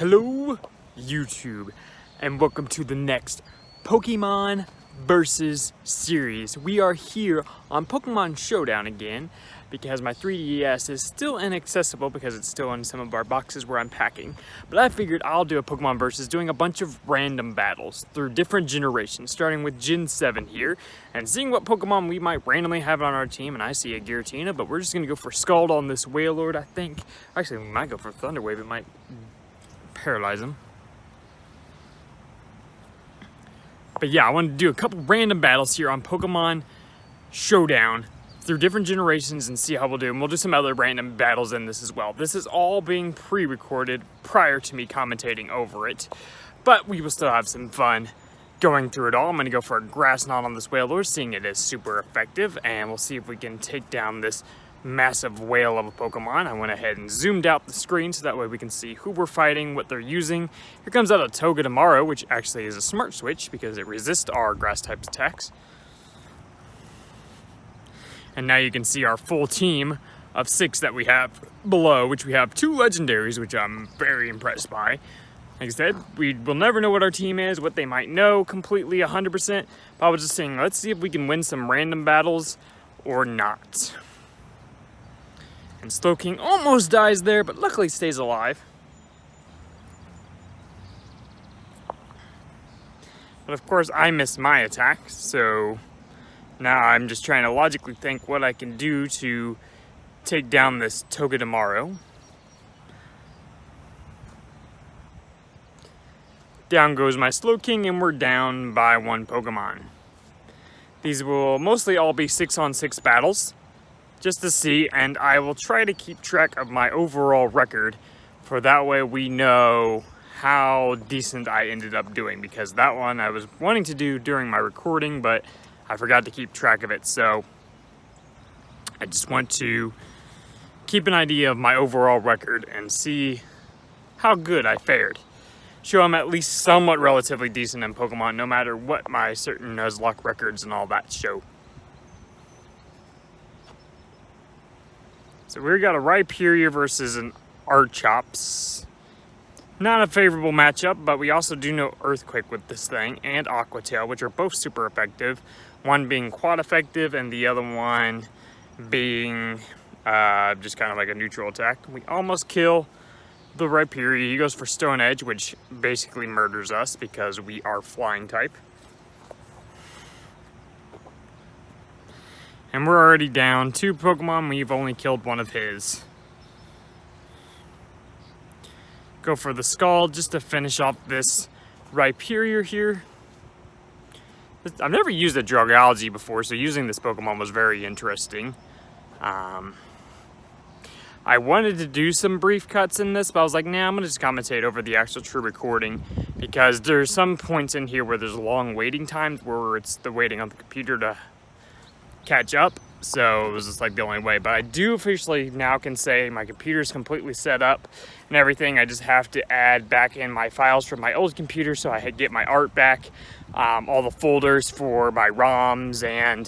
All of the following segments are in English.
Hello, YouTube, and welcome to the next Pokemon Versus series. We are here on Pokemon Showdown again because my 3DS is still inaccessible because it's still in some of our boxes where I'm packing. But I figured I'll do a Pokemon Versus doing a bunch of random battles through different generations, starting with Gen 7 here, and seeing what Pokemon we might randomly have on our team. And I see a Giratina, but we're just going to go for Scald on this Wailord, I think. Actually, we might go for Thunder Wave. It might paralyze him. But yeah, I wanted to do a couple random battles here on Pokemon Showdown through different generations and see how we'll do. And we'll do some other random battles in this as well. This is all being pre-recorded prior to me commentating over it. But we will still have some fun going through it all. I'm going to go for a Grass Knot on this Wailord, seeing it is super effective. And we'll see if we can take down this massive whale of a Pokemon. I went ahead and zoomed out the screen so that way we can see who we're fighting, what they're using. Here comes out a Togedemaru, which actually is a smart switch because it resists our grass type attacks. And now you can see our full team of 6 that we have below, which we have 2 legendaries, which I'm very impressed by. Like I said, we will never know what our team is, what they might know completely 100%, but I was just saying, let's see if we can win some random battles or not. And Slowking almost dies there, but luckily stays alive. But of course, I missed my attack, so now I'm just trying to logically think what I can do to take down this Togedemaru. Down goes my Slowking, and we're down by 1 Pokemon. These will mostly all be 6-on-6 battles, just to see, and I will try to keep track of my overall record, for that way we know how decent I ended up doing, because that one I was wanting to do during my recording, but I forgot to keep track of it, so I just want to keep an idea of my overall record and see how good I fared. Show I'm at least somewhat relatively decent in Pokemon, no matter what my certain Nuzlocke records and all that show. So we got a Rhyperior versus an Archops. Not a favorable matchup, but we also do know Earthquake with this thing, and Aqua Tail, which are both super effective. One being quad effective, and the other one being just kind of like a neutral attack. We almost kill the Rhyperior. He goes for Stone Edge, which basically murders us because we are flying type. And we're already down 2 Pokemon. We've only killed 1 of his. Go for the Scald just to finish off this Rhyperior here. I've never used a Dragalge before, so using this Pokemon was very interesting. I wanted to do some brief cuts in this, but I was like, nah, I'm going to just commentate over the actual true recording, because there's some points in here where there's long waiting times where it's the waiting on the computer to catch up, so it was just like the only way. But I do officially now can say my computer's completely set up and everything. I just have to add back in my files from my old computer so I could get my art back, all the folders for my ROMs and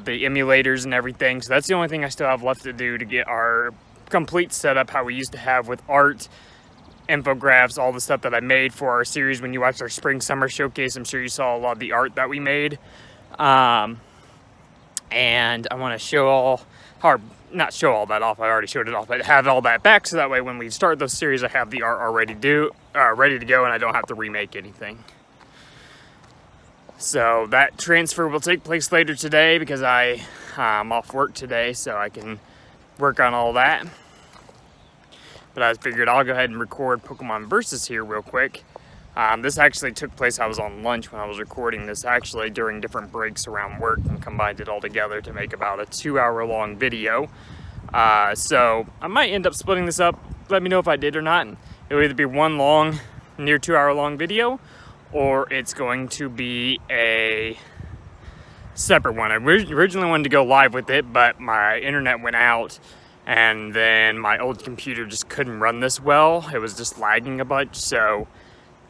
the emulators and everything. So that's the only thing I still have left to do to get our complete setup how we used to have with art, infographics, all the stuff that I made for our series. When you watched our spring summer showcase, I'm sure you saw a lot of the art that we made. And I want to show all, or not show all that off, I already showed it off, but have all that back so that way when we start those series I have the art already ready to go and I don't have to remake anything. So that transfer will take place later today because I'm off work today, so I can work on all that. But I figured I'll go ahead and record Pokemon Versus here real quick. This actually took place, I was on lunch when I was recording this, actually during different breaks around work, and combined it all together to make about a 2-hour long video. So I might end up splitting this up. Let me know if I did or not. It'll either be one long, near 2-hour long video, or it's going to be a separate one. I originally wanted to go live with it, but my internet went out, and then my old computer just couldn't run this well. It was just lagging a bunch, so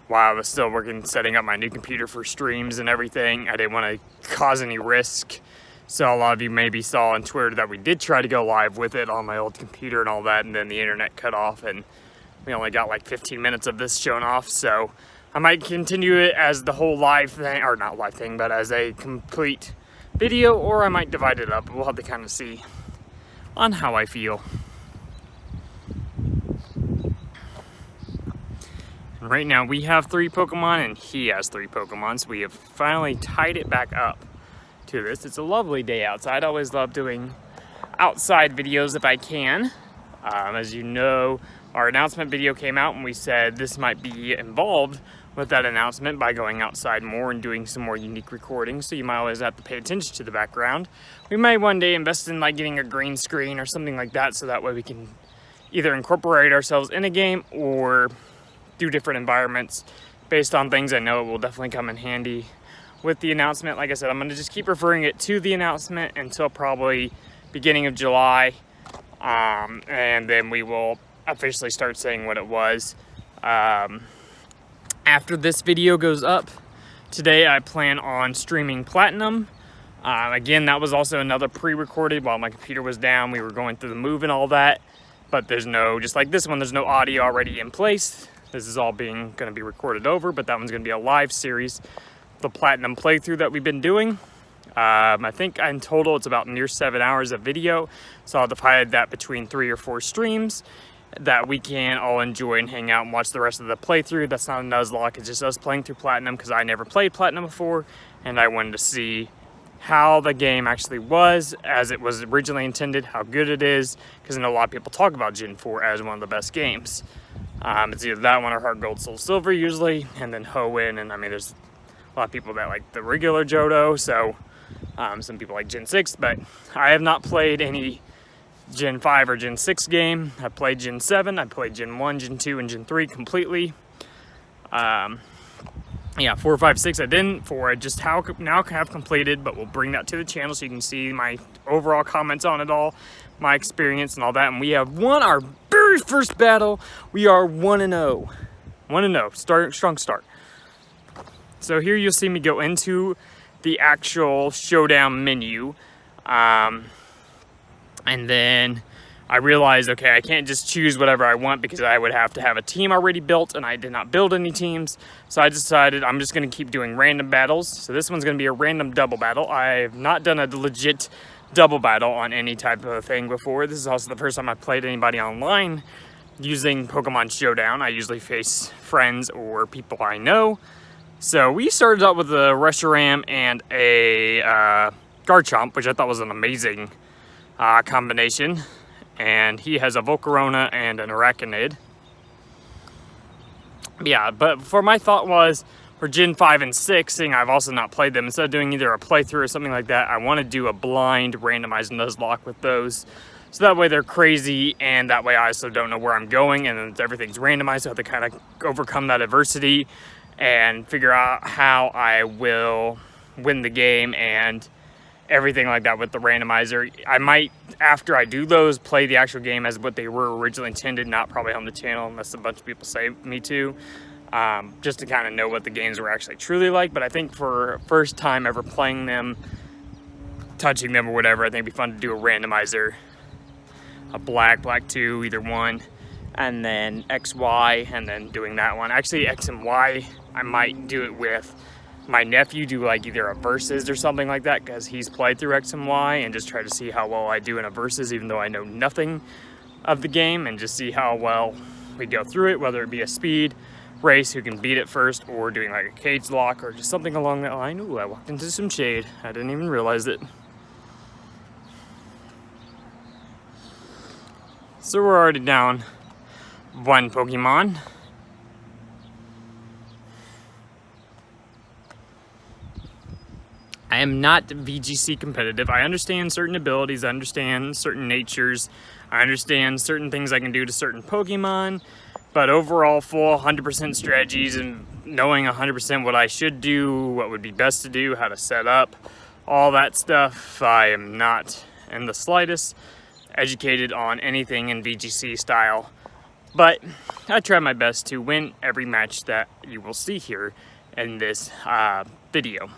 while I was still setting up my new computer for streams and everything, I didn't want to cause any risk. So a lot of you maybe saw on Twitter that we did try to go live with it on my old computer and all that, and then the internet cut off and we only got like 15 minutes of this shown off, so I might continue it as the whole live thing, or not live thing, but as a complete video, or I might divide it up. We'll have to kind of see on how I feel. And right now we have 3 Pokemon and he has 3 Pokemon, so we have finally tied it back up to this. It's a lovely day outside. I always love doing outside videos if I can. As you know, our announcement video came out and we said this might be involved with that announcement by going outside more and doing some more unique recordings, so you might always have to pay attention to the background. We may one day invest in like getting a green screen or something like that, so that way we can either incorporate ourselves in a game or do different environments based on things. I know it will definitely come in handy with the announcement. Like I said, I'm going to just keep referring it to the announcement until probably beginning of July, and then we will officially start saying what it was. After this video goes up today, I plan on streaming Platinum. Again, that was also another pre-recorded while my computer was down. We were going through the move and all that, but there's no, just like this one, there's no audio already in place. This is all going to be recorded over, but that one's going to be a live series, the Platinum playthrough that we've been doing. I think in total it's about near 7 hours of video, so I'll divide that between 3 or 4 streams that we can all enjoy and hang out and watch the rest of the playthrough. That's not a Nuzlocke, it's just us playing through Platinum because I never played Platinum before, and I wanted to see how the game actually was as it was originally intended, how good it is, because I know a lot of people talk about Gen 4 as one of the best games. It's either that one or Heart Gold Soul Silver usually, and then Hoenn, and I mean there's a lot of people that like the regular Johto, so some people like Gen 6, but I have not played any Gen 5 or Gen 6 game. I played Gen 7, I played Gen 1, Gen 2, and Gen 3 completely. Yeah, 4, 5, 6 I didn't. 4 I just now have completed, but we'll bring that to the channel so you can see my overall comments on it all, my experience and all that. And we have won our very first battle. We are 1-0. 1-0, strong start. So here you'll see me go into the actual showdown menu. And then I realized, okay, I can't just choose whatever I want because I would have to have a team already built, and I did not build any teams. So I decided I'm just going to keep doing random battles. So this one's going to be a random double battle. I have not done a legit double battle on any type of thing before. This is also the first time I played anybody online using Pokemon Showdown. I usually face friends or people I know. So we started out with a Reshiram and a Garchomp, which I thought was an amazing combination. And he has a Volcarona and an Araquanid. Yeah, but for my thought was, for Gen 5 and 6, seeing I've also not played them, instead of doing either a playthrough or something like that, I want to do a blind randomized Nuzlocke with those. So that way they're crazy, and that way I also don't know where I'm going, and then everything's randomized, so I have to kind of overcome that adversity and figure out how I will win the game and everything like that with the randomizer. I might, after I do those, play the actual game as what they were originally intended, not probably on the channel unless a bunch of people say me to, just to kind of know what the games were actually truly like. But I think for first time ever playing them, touching them or whatever, I think it'd be fun to do a randomizer, a black 2, either one, and then XY, and then doing that one. Actually, X and Y, I might do it with my nephew, do like either a versus or something like that, because he's played through X and Y, and just try to see how well I do in a versus, even though I know nothing of the game, and just see how well we go through it, whether it be a speed race, who can beat it first, or doing like a cage lock, or just something along that line. Ooh, I walked into some shade. I didn't even realize it. So we're already down 1 Pokemon. I am not VGC competitive. I understand certain abilities, I understand certain natures, I understand certain things I can do to certain Pokemon, but overall full 100% strategies and knowing 100% what I should do, what would be best to do, how to set up, all that stuff, I am not in the slightest educated on anything in VGC style. But I try my best to win every match that you will see here in this video.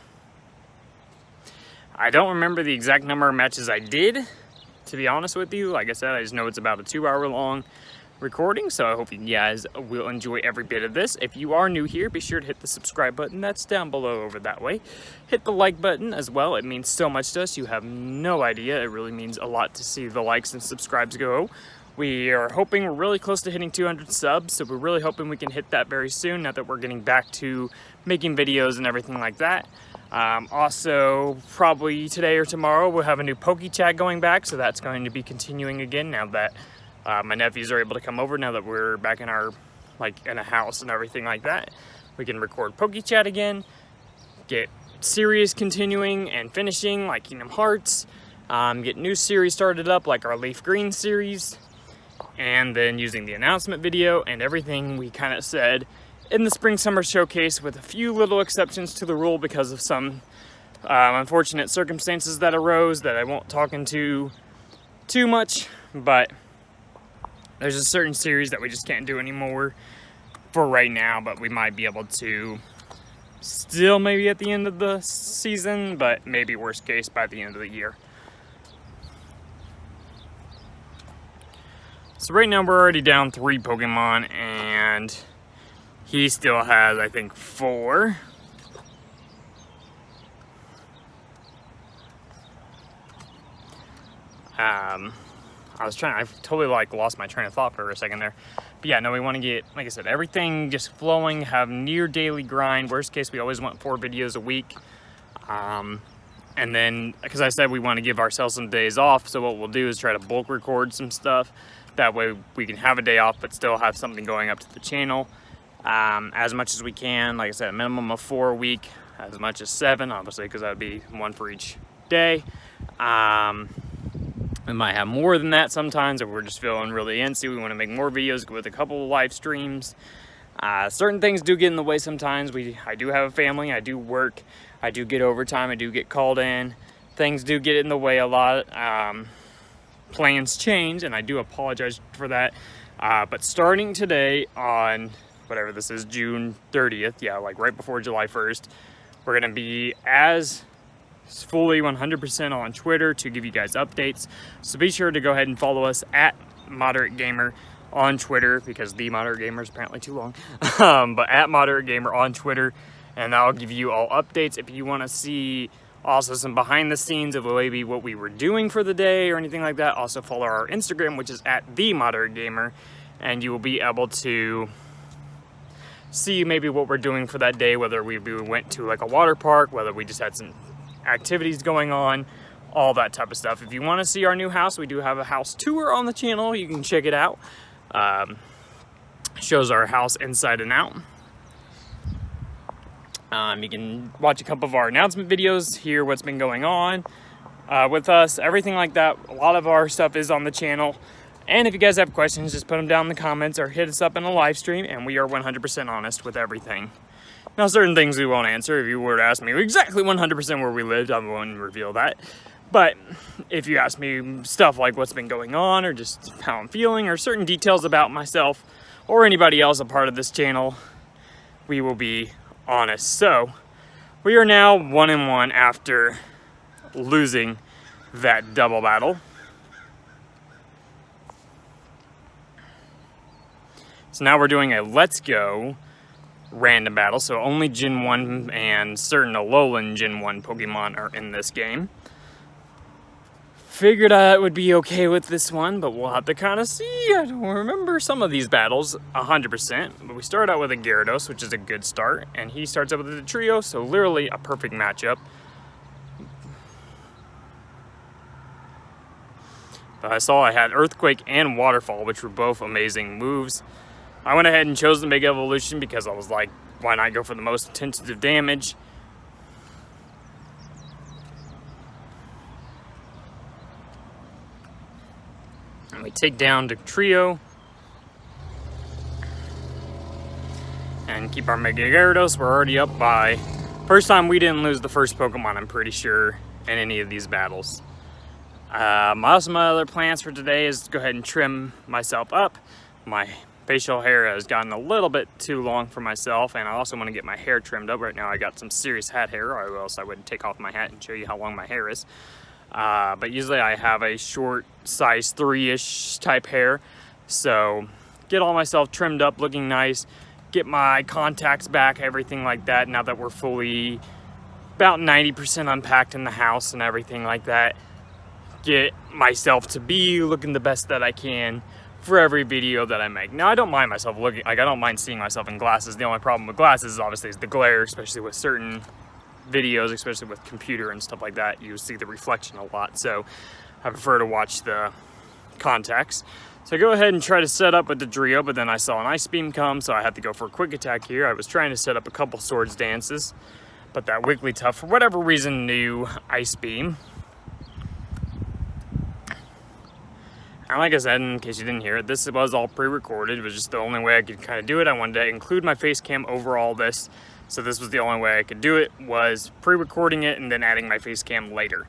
I don't remember the exact number of matches I did, to be honest with you. Like I said, I just know it's about a 2-hour long recording, so I hope you guys will enjoy every bit of this. If you are new here, be sure to hit the subscribe button that's down below over that way. Hit the like button as well. It means so much to us. You have no idea. It really means a lot to see the likes and subscribes go. We are hoping we're really close to hitting 200 subs, so we're really hoping we can hit that very soon now that we're getting back to making videos and everything like that. Also, probably today or tomorrow, we'll have a new PokeChat going back, so that's going to be continuing again now that my nephews are able to come over, now that we're back in our, in a house and everything like that. We can record PokeChat again, get series continuing and finishing, like Kingdom Hearts, get new series started up, like our Leaf Green series, and then using the announcement video and everything we kind of said in the Spring Summer Showcase, with a few little exceptions to the rule because of some unfortunate circumstances that arose that I won't talk into too much, but there's a certain series that we just can't do anymore for right now, but we might be able to still maybe at the end of the season, but maybe worst case by the end of the year. So right now we're already down 3 Pokemon, and he still has, I think, 4. I totally lost my train of thought for a second there. But yeah, no, we want to get, like I said, everything just flowing, have near daily grind. Worst case, we always want 4 videos a week. And then, because I said we want to give ourselves some days off, so what we'll do is try to bulk record some stuff. That way we can have a day off, but still have something going up to the channel. As much as we can, like I said, a minimum of 4 a week, as much as 7, obviously, because that would be 1 for each day. We might have more than that sometimes if we're just feeling really antsy. We want to make more videos with a couple of live streams. Certain things do get in the way sometimes. I do have a family, I do work, I do get overtime, I do get called in. Things do get in the way a lot. Plans change, and I do apologize for that. But starting today on whatever this is, June 30th, yeah, like right before July 1st, we're going to be as fully 100% on Twitter to give you guys updates. So be sure to go ahead and follow us at Moderate Gamer on Twitter, because the Moderate Gamer is apparently too long. But at Moderate Gamer on Twitter, and that'll give you all updates. If you want to see also some behind the scenes of maybe what we were doing for the day or anything like that, also follow our Instagram, which is at the Moderate Gamer, and you will be able to see maybe what we're doing for that day, whether we went to like a water park, whether we just had some activities going on, all that type of stuff. If you want to see our new house, we do have a house tour on the channel. You can check it out. Shows our house inside and out. You can watch a couple of our announcement videos, hear what's been going on with us, everything like that. A lot of our stuff is on the channel. And if you guys have questions, just put them down in the comments or hit us up in a live stream, and we are 100% honest with everything. Now, certain things we won't answer. If you were to ask me exactly 100% where we lived, I won't reveal that. But if you ask me stuff like what's been going on, or just how I'm feeling, or certain details about myself or anybody else a part of this channel, we will be honest. So we are now 1-1 after losing that double battle. So now we're doing a Let's Go random battle, so only Gen 1 and certain Alolan Gen 1 Pokemon are in this game. Figured I would be okay with this one, but we'll have to kind of see. I don't remember some of these battles 100%, but we start out with a Gyarados, which is a good start, and he starts out with a Trio, so literally a perfect matchup. But I saw I had Earthquake and Waterfall, which were both amazing moves. I went ahead and chose the Mega Evolution because I was like, why not go for the most intensive damage? And we take down the Trio and keep our Mega Gyarados. We're already up by... First time we didn't lose the first Pokemon, I'm pretty sure, in any of these battles. My other plans for today is to go ahead and trim myself up. My facial hair has gotten a little bit too long for myself, and I also want to get my hair trimmed up. Right now I got some serious hat hair, or else I wouldn't take off my hat and show you how long my hair is. But usually I have a short size 3-ish type hair, so get all myself trimmed up, looking nice, get my contacts back, everything like that, now that we're fully about 90% unpacked in the house and everything like that. Get myself to be looking the best that I can for every video that I make. Now, I don't mind myself looking, like, I don't mind seeing myself in glasses. The only problem with glasses is obviously is the glare, especially with certain videos, especially with computer and stuff like that. You see the reflection a lot, so I prefer to watch the contacts. So I go ahead and try to set up with the Drio, but then I saw an Ice Beam come, so I had to go for a quick attack here. I was trying to set up a couple Swords Dances, but that Wigglytuff, for whatever reason, knew Ice Beam. And like I said, in case you didn't hear it, this was all pre-recorded. It was just the only way I could kind of do it. I wanted to include my face cam over all this, so this was the only way I could do it, was pre-recording it and then adding my face cam later.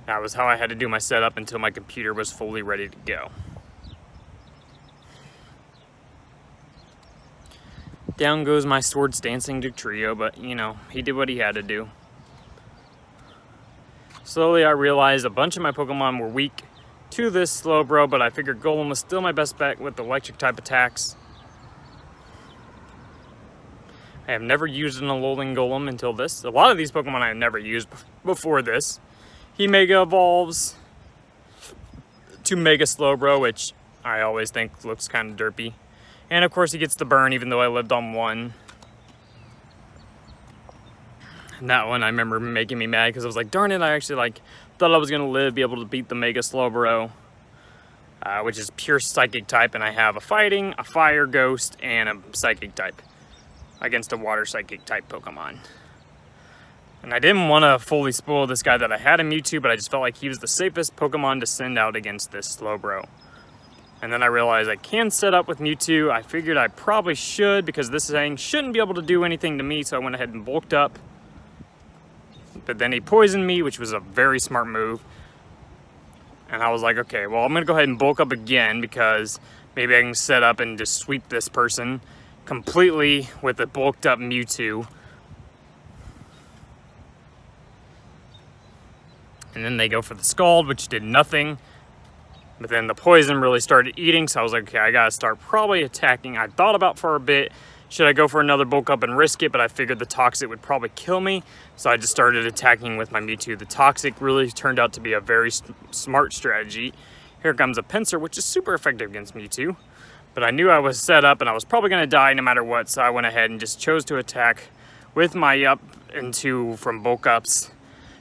That was how I had to do my setup until my computer was fully ready to go. Down goes my Swords Dancing Dugtrio, but you know, he did what he had to do. Slowly I realized a bunch of my Pokemon were weak to this Slowbro, but I figured Golem was still my best bet with electric type attacks. I have never used an Alolan Golem until this. A lot of these Pokemon I have never used before this. He Mega Evolves to Mega Slowbro, which I always think looks kind of derpy. And of course he gets the burn, even though I lived on one. And that one I remember making me mad because I was like, darn it, I actually like thought I was gonna live, be able to beat the Mega Slowbro, which is pure Psychic type, and I have a Fighting, a Fire Ghost, and a Psychic type against a Water Psychic type Pokemon. And I didn't want to fully spoil this guy that I had a Mewtwo, but I just felt like he was the safest Pokemon to send out against this Slowbro. And then I realized I can set up with Mewtwo. I figured I probably should, because this thing shouldn't be able to do anything to me, so I went ahead and bulked up. But then he poisoned me, which was a very smart move. And I was like, okay, well, I'm going to go ahead and bulk up again, because maybe I can set up and just sweep this person completely with a bulked up Mewtwo. And then they go for the Scald, which did nothing. But then the poison really started eating, so I was like, okay, I gotta start probably attacking. I thought about for a bit, should I go for another bulk up and risk it? But I figured the Toxic would probably kill me, so I just started attacking with my Mewtwo. The Toxic really turned out to be a very smart strategy. Here comes a Pinsir, which is super effective against Mewtwo. But I knew I was set up and I was probably gonna die no matter what, so I went ahead and just chose to attack with my up and two from bulk ups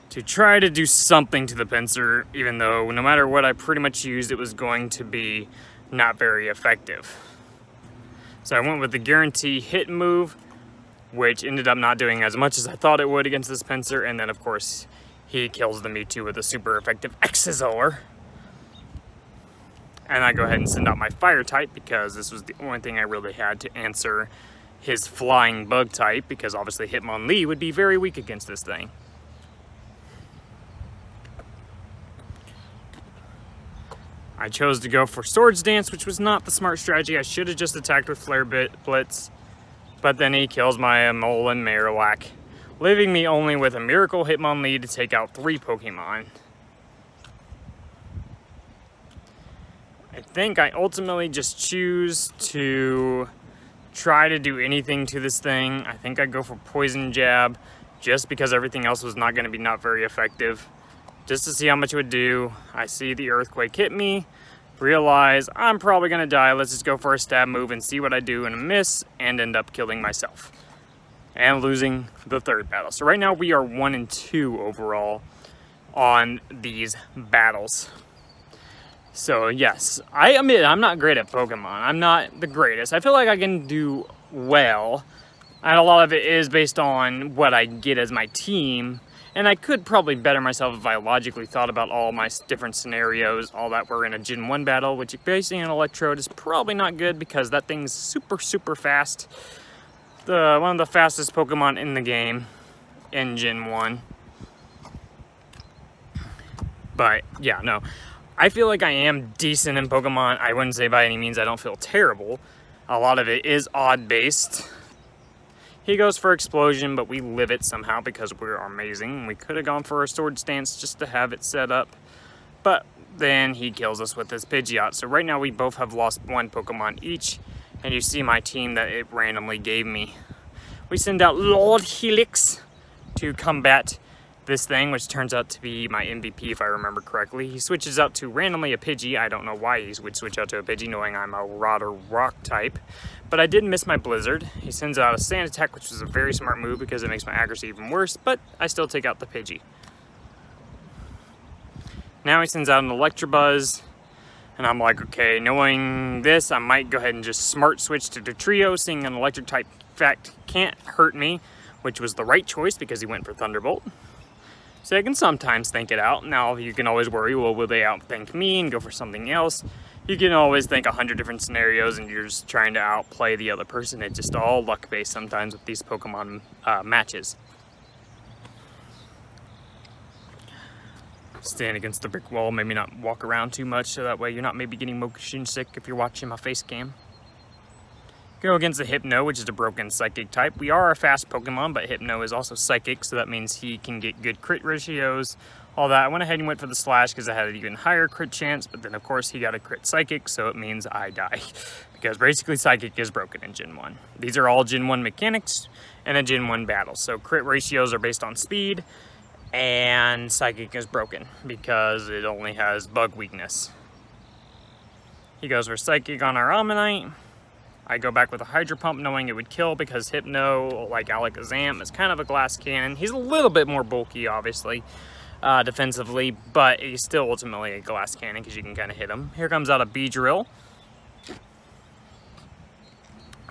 to try to do something to the Pinsir, even though no matter what I pretty much used, it was going to be not very effective. So I went with the Guarantee Hit move, which ended up not doing as much as I thought it would against this Pinsir, and then of course he kills the Mewtwo with a super effective Exeggutor. And I go ahead and send out my Fire type, because this was the only thing I really had to answer his Flying Bug type, because obviously Hitmonlee would be very weak against this thing. I chose to go for Swords Dance, which was not the smart strategy. I should have just attacked with Flare Blitz, but then he kills my Alolan Marowak, leaving me only with a Miracle Hitmonlee to take out 3 Pokemon. I think I ultimately just choose to try to do anything to this thing. I think I go for Poison Jab, just because everything else was not going to be not very effective. Just to see how much it would do. I see the Earthquake hit me, realize I'm probably gonna die. Let's just go for a stab move and see what I do, and miss, and end up killing myself and losing the 3rd battle. So right now we are 1 and 2 overall on these battles. So yes, I admit I'm not great at Pokemon. I'm not the greatest. I feel like I can do well, and a lot of it is based on what I get as my team. And I could probably better myself if I logically thought about all my different scenarios, all that were in a Gen 1 battle, which basically an Electrode is probably not good because that thing's super, super fast. One of the fastest Pokemon in the game in Gen 1. But yeah, no. I feel like I am decent in Pokemon. I wouldn't say by any means I don't feel terrible. A lot of it is odd-based. He goes for Explosion, but we live it somehow because we're amazing. We could have gone for a Swords Dance just to have it set up. But then he kills us with his Pidgeot. So right now we both have lost one Pokemon each, and you see my team that it randomly gave me. We send out Lord Helix to combat this thing, which turns out to be my MVP if I remember correctly. He switches out to randomly a Pidgey. I don't know why he would switch out to a Pidgey, knowing I'm a Rod or Rock type. But I did miss my Blizzard. He sends out a Sand Attack, which was a very smart move because it makes my accuracy even worse, but I still take out the Pidgey. Now he sends out an Electabuzz, and I'm like, okay, knowing this, I might go ahead and just smart switch to Dugtrio, seeing an electric type fact can't hurt me, which was the right choice because he went for Thunderbolt. So I can sometimes think it out. Now you can always worry, well, will they outthink me and go for something else? You can always think 100 different scenarios and you're just trying to outplay the other person. It's just all luck based sometimes with these Pokemon matches. Stand against the brick wall, maybe not walk around too much so that way you're not maybe getting motion sick if you're watching my face cam. Go against the Hypno, which is a broken Psychic type. We are a fast Pokemon, but Hypno is also Psychic, so that means he can get good crit ratios, all that. I went ahead and went for the Slash because I had an even higher crit chance, but then of course he got a crit Psychic, so it means I die. Because basically Psychic is broken in Gen 1. These are all Gen 1 mechanics and a Gen 1 battle. So crit ratios are based on speed, and Psychic is broken because it only has bug weakness. He goes for Psychic on our Ammonite. I go back with a Hydro Pump knowing it would kill because Hypno, like Alakazam, is kind of a glass cannon. He's a little bit more bulky, obviously, defensively, but he's still ultimately a glass cannon because you can kind of hit him. Here comes out a Beedrill.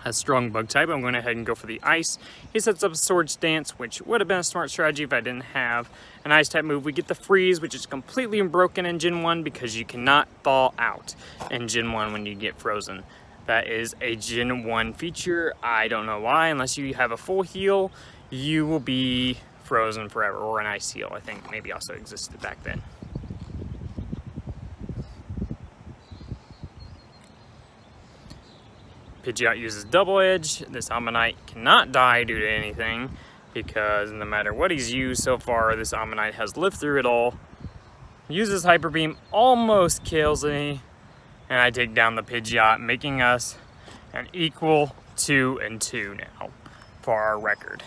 A strong bug type. I'm going ahead and go for the Ice. He sets up a Swords Dance, which would have been a smart strategy if I didn't have an Ice type move. We get the Freeze, which is completely broken in Gen 1 because you cannot thaw out in Gen 1 when you get frozen. That is a Gen 1 feature. I don't know why. Unless you have a full heal, you will be frozen forever. Or an Ice heal, I think maybe also existed back then. Pidgeot uses Double Edge. This Ammonite cannot die due to anything because no matter what he's used so far, this Ammonite has lived through it all. Uses Hyper Beam, almost kills me. And I take down the Pidgeot, making us an equal 2-2 now for our record.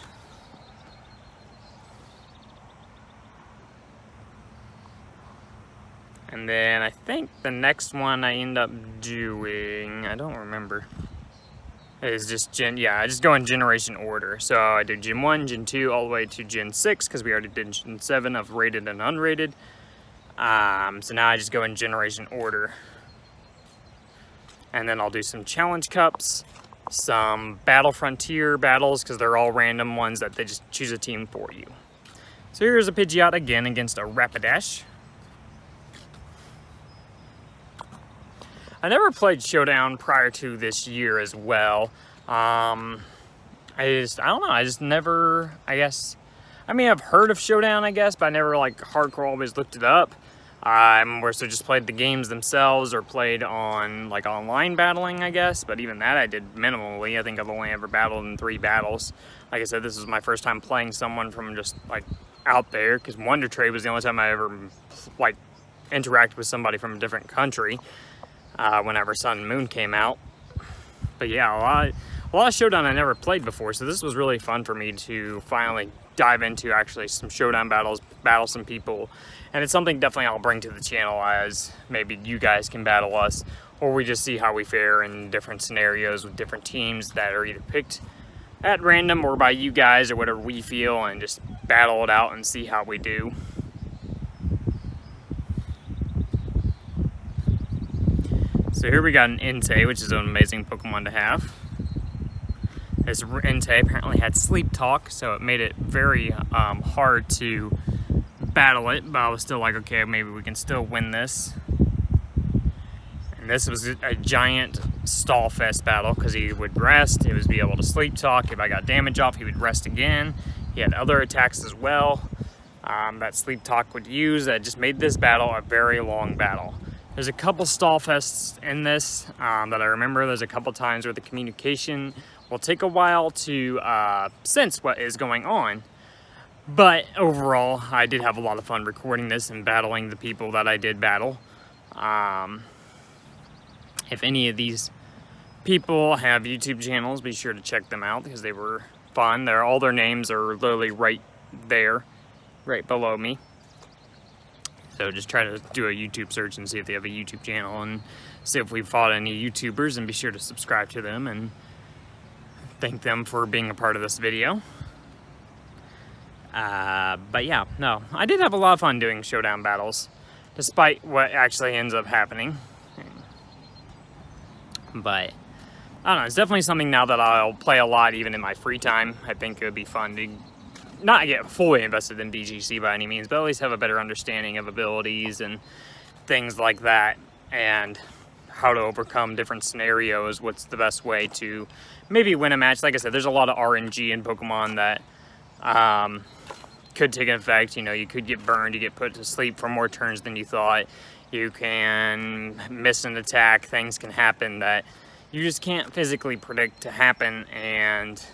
And then I think the next one I end up doing, I don't remember, is just I just go in generation order. So I did Gen 1, Gen 2, all the way to Gen 6 because we already did Gen 7 of rated and unrated. So now I just go in generation order. And then I'll do some challenge cups, some battle frontier battles, because they're all random ones that they just choose a team for you. So here's a Pidgeot again against a Rapidash. I never played Showdown prior to this year as well. I don't know, I just never, I mean, I've heard of Showdown, I guess, but I never like hardcore always looked it up. More so just played the games themselves or played on like online battling, I guess. But even that I did minimally. I think I've only ever battled in 3 battles. Like I said, this was my first time playing someone from just like out there because Wonder Trade was the only time I ever like interacted with somebody from a different country whenever Sun and Moon came out. But yeah, a lot of Showdown I never played before, so this was really fun for me to finally dive into actually some Showdown battles, battle some people. And it's something definitely I'll bring to the channel as maybe you guys can battle us, or we just see how we fare in different scenarios with different teams that are either picked at random or by you guys or whatever we feel, and just battle it out and see how we do. So here we got an Entei, which is an amazing Pokemon to have. This Entei apparently had Sleep Talk, so it made it very hard to battle it, but I was still like, okay, maybe we can still win this. And this was a giant stall fest battle because he would rest, he would be able to Sleep Talk. If I got damage off, he would rest again. He had other attacks as well that Sleep Talk would use that just made this battle a very long battle. There's a couple stall fests in this that I remember. There's a couple times where the communication will take a while to sense what is going on. But overall, I did have a lot of fun recording this and battling the people that I did battle. If any of these people have YouTube channels, be sure to check them out because they were fun. All their names are literally right there, right below me. So just try to do a YouTube search and see if they have a YouTube channel and see if we fought any YouTubers, and be sure to subscribe to them and thank them for being a part of this video. But yeah, no, I did have a lot of fun doing showdown battles, despite what actually ends up happening. But I don't know, it's definitely something now that I'll play a lot even in my free time. I think it would be fun to not get fully invested in VGC by any means, but at least have a better understanding of abilities and things like that, and how to overcome different scenarios, what's the best way to maybe win a match. Like I said, there's a lot of RNG in Pokemon that could take an effect. You know, you could get burned, you get put to sleep for more turns than you thought, you can miss an attack, things can happen that you just can't physically predict to happen, and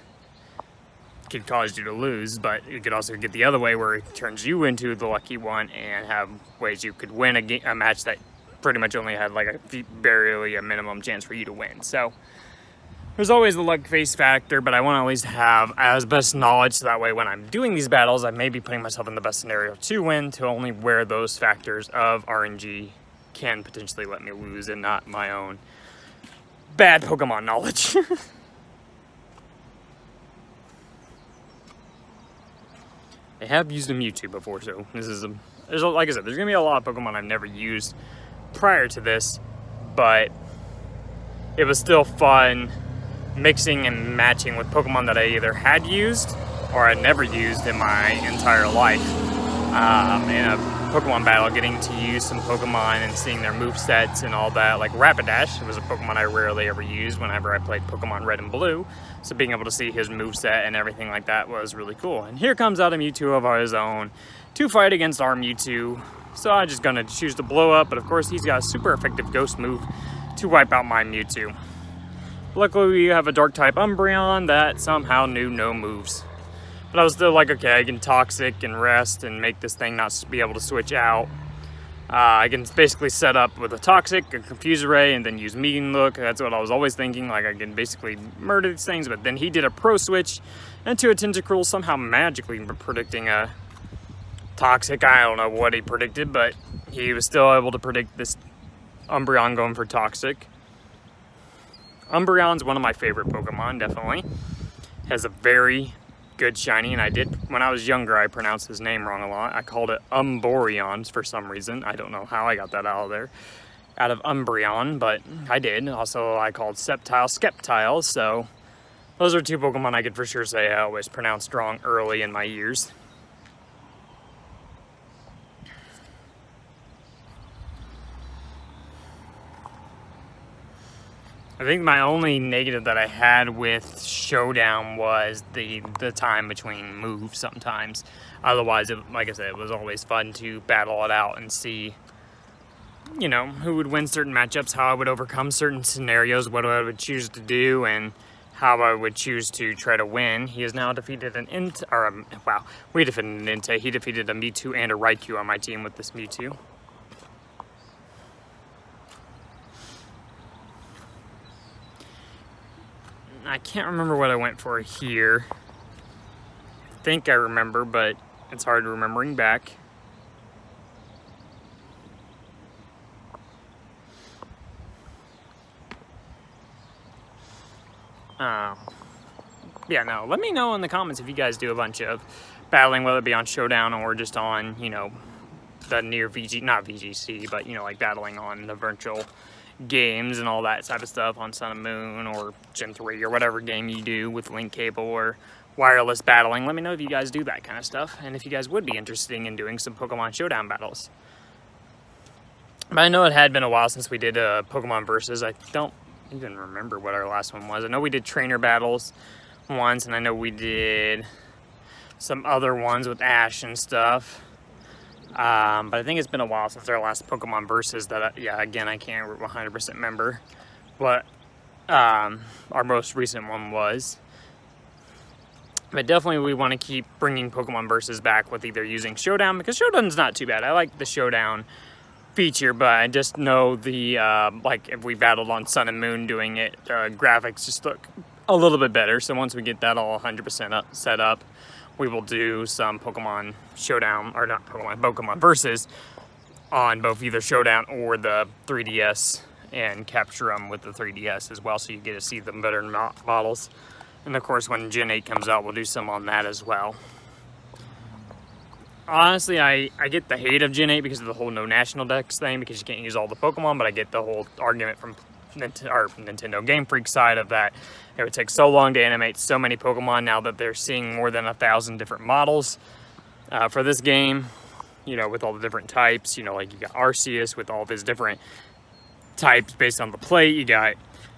could cause you to lose. But it could also get the other way where it turns you into the lucky one and have ways you could win a match that pretty much only had like barely a minimum chance for you to win. So there's always the luck face factor, but I want to at least have as best knowledge, so that way when I'm doing these battles, I may be putting myself in the best scenario to win, to only where those factors of RNG can potentially let me lose, and not my own bad Pokemon knowledge. I have used a Mewtwo before, so this is like I said, there's gonna be a lot of Pokemon I've never used prior to this, but it was still fun mixing and matching with Pokemon that I either had used or had never used in my entire life. In a Pokemon battle, getting to use some Pokemon and seeing their movesets and all that, like Rapidash was a Pokemon I rarely ever used whenever I played Pokemon Red and Blue, so being able to see his moveset and everything like that was really cool. And here comes out a Mewtwo of his own to fight against our Mewtwo, so I'm just gonna choose to blow up, but of course he's got a super effective ghost move to wipe out my Mewtwo. Luckily we have a dark type Umbreon that somehow knew no moves. But I was still like, okay, I can Toxic and rest and make this thing not be able to switch out. I can basically set up with a Toxic, a Confuse Ray, and then use Mean Look. That's what I was always thinking, like I can basically murder these things, but then he did a Pro Switch into a Tentacruel, somehow magically predicting a Toxic. I don't know what he predicted, but he was still able to predict this Umbreon going for Toxic. Umbreon's one of my favorite Pokemon, definitely. Has a very good shiny, and when I was younger, I pronounced his name wrong a lot. I called it Umbreon for some reason. I don't know how I got that out of Umbreon, but I did. Also, I called Sceptile Skeptile, so those are two Pokemon I could for sure say I always pronounced wrong early in my years. I think my only negative that I had with Showdown was the time between moves sometimes. Otherwise, like I said, it was always fun to battle it out and see, you know, who would win certain matchups, how I would overcome certain scenarios, what I would choose to do, and how I would choose to try to win. He has now defeated we defeated an Entei. He defeated a Mewtwo and a Raikou on my team with this Mewtwo. I can't remember what I went for here. I think I remember, but it's hard remembering back. Yeah, no, let me know in the comments if you guys do a bunch of battling, whether it be on Showdown or just on, you know, the near not VGC, but, you know, like battling on the virtual games and all that type of stuff on Sun and Moon or Gen 3 or whatever game you do with link cable or wireless battling. Let me know if you guys do that kind of stuff, and if you guys would be interested in doing some Pokemon Showdown battles. But I know it had been a while since we did Pokemon Versus. I don't even remember what our last one was. I know we did trainer battles once, and I know we did some other ones with Ash and stuff. But I think it's been a while since our last Pokemon Versus that, again, I can't 100% remember what our most recent one was. But definitely we want to keep bringing Pokemon Versus back with either using Showdown, because Showdown's not too bad. I like the Showdown feature, but I just know the, like if we battled on Sun and Moon doing it, graphics just look a little bit better. So once we get that all 100% set up, we will do some Pokemon Showdown, or not Pokemon, Pokemon Versus on both either Showdown or the 3DS and capture them with the 3DS as well, so you get to see the better models. And of course, when Gen 8 comes out, we'll do some on that as well. Honestly, I get the hate of Gen 8 because of the whole no national dex thing, because you can't use all the Pokemon, but I get the whole argument from Nintendo Game Freak side of that. It would take so long to animate so many Pokemon now that they're seeing more than 1,000 different models for this game, you know, with all the different types. You know, like you got Arceus with all of his different types based on the plate. You got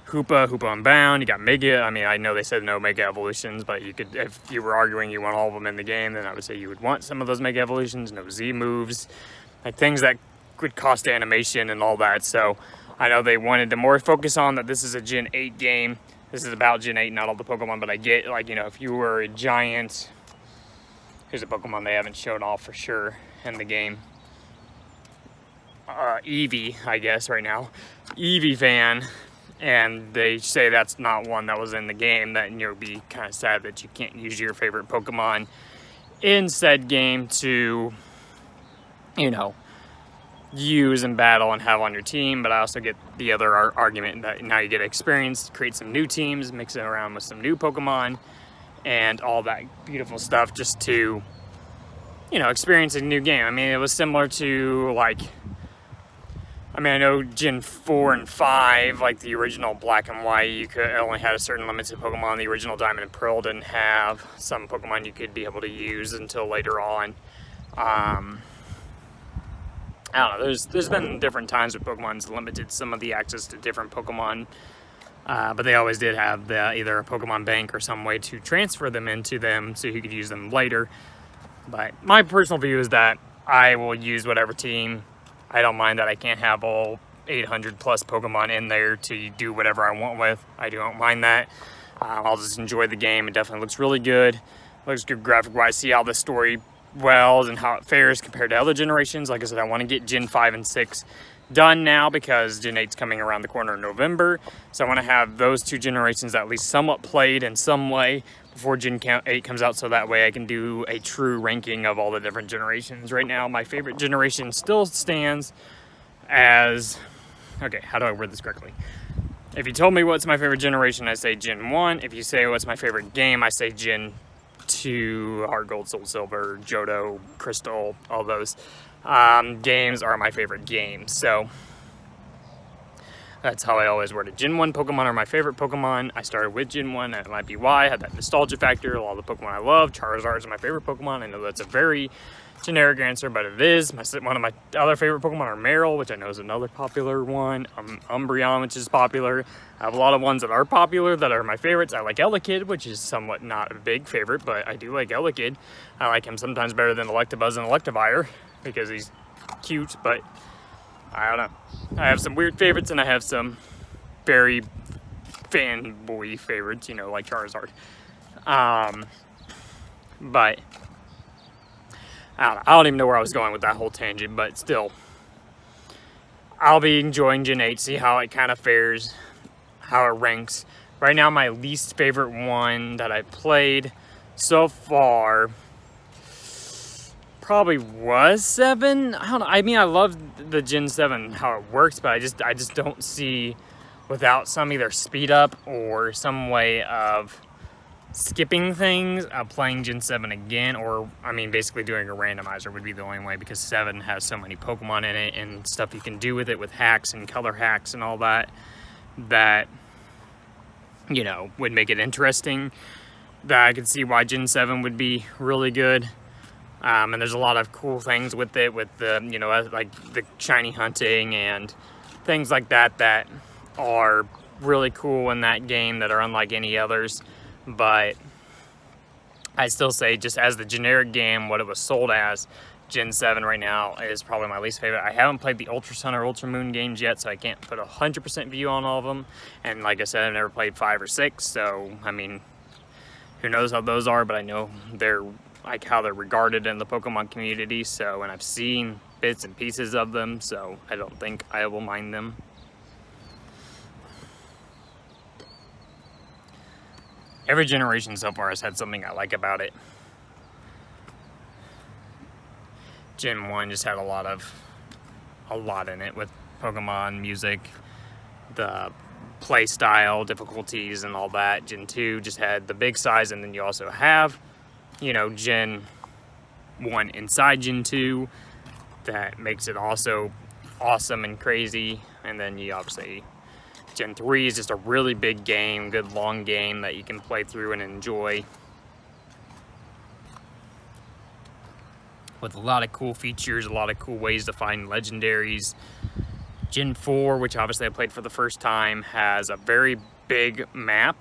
Hoopa Unbound, you got Mega. I mean, I know they said no Mega Evolutions, but you could, if you were arguing you want all of them in the game, then I would say you would want some of those Mega Evolutions, no Z moves, like things that could cost animation and all that. So I know they wanted to more focus on that this is a Gen 8 game. This is about Gen 8, not all the Pokemon, but I get, like, you know, if you were a giant, here's a Pokemon they haven't shown off for sure in the game. Eevee, I guess, right now. Eevee fan. And they say that's not one that was in the game, that you'll be kind of sad that you can't use your favorite Pokemon in said game to, you know, use in battle and have on your team. But I also get the other argument that now you get experience, create some new teams, mix it around with some new Pokemon and all that beautiful stuff just to, you know, experience a new game. I mean, it was similar to, like, I mean, I know Gen 4 and 5, like the original Black and White, you could only had a certain limited Pokemon. The original Diamond and Pearl didn't have some Pokemon you could be able to use until later on. I don't know, there's been different times with Pokemon's limited some of the access to different Pokemon, but they always did have either a Pokemon bank or some way to transfer them into them so you could use them later. But my personal view is that I will use whatever team. I don't mind that I can't have all 800 plus Pokemon in there to do whatever I want with. I don't mind that. I'll just enjoy the game. It definitely looks really good. Looks good graphic-wise. See how the story wells and how it fares compared to other generations. Like I said, I want to get Gen 5 and 6 done now because Gen 8's coming around the corner in November. So I want to have those two generations at least somewhat played in some way before Gen 8 comes out, so that way I can do a true ranking of all the different generations. Right now, my favorite generation still stands as, okay, how do I word this correctly? If you told me what's my favorite generation, I say Gen 1. If you say what's my favorite game, I say Gen 2, Heart Gold, Soul Silver, Johto, Crystal, all those games are my favorite games. So that's how I always word it. Gen 1 Pokemon are my favorite Pokemon. I started with Gen 1, and it might be why. I had that nostalgia factor. A lot of the Pokemon I love. Charizard is my favorite Pokemon. I know that's a very generic answer, but it is. One of my other favorite Pokemon are Marill, which I know is another popular one. Umbreon, which is popular. I have a lot of ones that are popular that are my favorites. I like Elekid, which is somewhat not a big favorite, but I do like Elekid. I like him sometimes better than Electabuzz and Electivire because he's cute, but I don't know. I have some weird favorites and I have some very fanboy favorites, you know, like Charizard. But I don't even know where I was going with that whole tangent, but still, I'll be enjoying Gen 8, see how it kind of fares, how it ranks. Right now, my least favorite one that I played so far probably was 7. I don't know. I mean, I love the Gen 7, how it works, but I just don't see, without some either speed up or some way of skipping things, playing Gen 7 again, or, I mean, basically doing a randomizer would be the only way, because 7 has so many Pokemon in it and stuff you can do with it, with hacks and color hacks and all that, that, you know, would make it interesting. That I could see why Gen 7 would be really good. And there's a lot of cool things with it, with the, you know, like the shiny hunting and things like that that are really cool in that game that are unlike any others. But I still say, just as the generic game, what it was sold as, Gen 7 right now is probably my least favorite. I haven't played the Ultra Sun or Ultra Moon games yet, so I can't put a 100% view on all of them. And like I said, I've never played 5 or 6, so, I mean, who knows how those are, but I know they're like how they're regarded in the Pokemon community. So, and I've seen bits and pieces of them, so I don't think I will mind them. Every generation so far has had something I like about it. Gen 1 just had a lot in it with Pokemon music, the play style, difficulties, and all that. Gen 2 just had the big size, and then you also have, you know, Gen 1 inside Gen 2 that makes it also awesome and crazy. And then you obviously, Gen 3 is just a really big game, good long game that you can play through and enjoy, with a lot of cool features, a lot of cool ways to find legendaries. Gen 4, which obviously I played for the first time, has a very big map.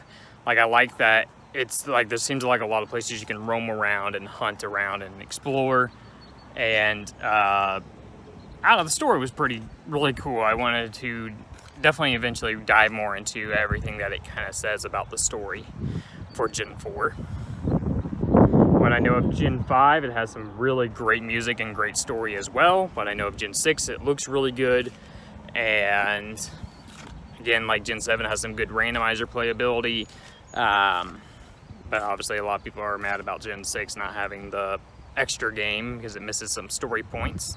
Like, I like that it's like there seems like a lot of places you can roam around and hunt around and explore. And out of the story was really cool. I wanted to definitely eventually dive more into everything that it kind of says about the story for Gen 4. When I know of Gen 5, it has some really great music and great story as well. But I know of Gen 6, it looks really good. And again, like Gen 7 has some good randomizer playability. But obviously a lot of people are mad about Gen 6 not having the extra game because it misses some story points.